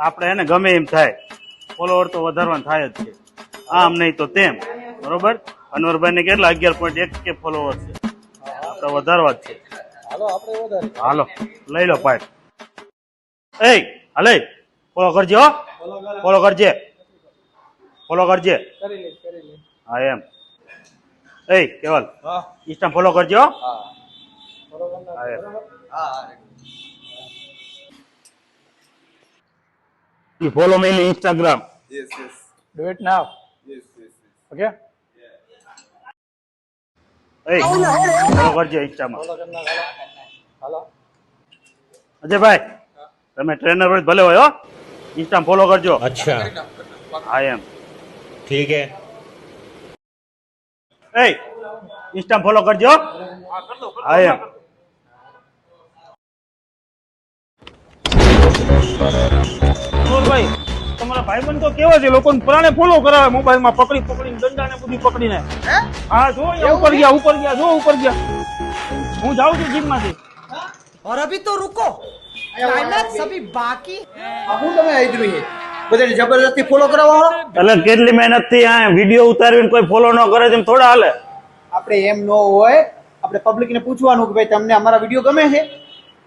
આપણે એને ગમે એમ થાય, ફોલોવર તો વધારવાનું થાય જ છે, આમ નહીં તો તેમ. બરોબર, અનવરભાઈ ને કેટલા 11.1K ફોલોવર છે, આપણે વધારવા જ છે. હાલો લઈ લો પાઇપ. એ હાલે ફોલો કરજો, ફોલો કરજે, ફોલો કરજે. હા એમ. એ કેવલ ઇન્સ્ટા ફોલો કરજો. હા એમ. You follow me in Instagram. Yes, yes. Do it now. Yes, yes, yes. Okay? A follow કરજો ઇન્સ્ટામાં. Follow करना हेलो. અજયભાઈ તમે ટ્રેનર હોય ભલે હોય હો, ઇન્સ્ટા ફોલો કરજો. अच्छा હા એમ. ठीक है એ ઇન્સ્ટા ફોલો કરજો. હા એમ. ભાઈ તમારા ભાઈબંધ તો કેવા છે, લોકોને પ્રાણે ફોલો કરાવે મોબાઈલમાં પકડીને દંડા ને બધી પકડીને. હા જો અહીંયા ઉપર ગયા જો ઉપર ગયા. હું જાઉં છું જીમ માંથી. और अभी तो रुको, क्लाइमैक्स अभी बाकी હું તમે આદમી છે બધાને જબરદસ્તી ફોલો કરાવવાનો? એટલે કેટલી મહેનત થી આ વિડીયો ઉતારીને કોઈ ફોલો ન કરે તેમ થોડા હાલે. આપણે એમ ન હોય, આપણે પબ્લિક ને પૂછવાનું કે ભાઈ તમને અમારા વિડીયો ગમે છે?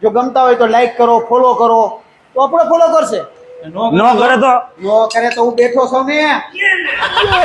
જો ગમતા હોય તો લાઈક કરો, ફોલો કરો, તો આપણે ફોલો કરશે. ન કરે તો ન કરે તો હું બેઠો છું ને.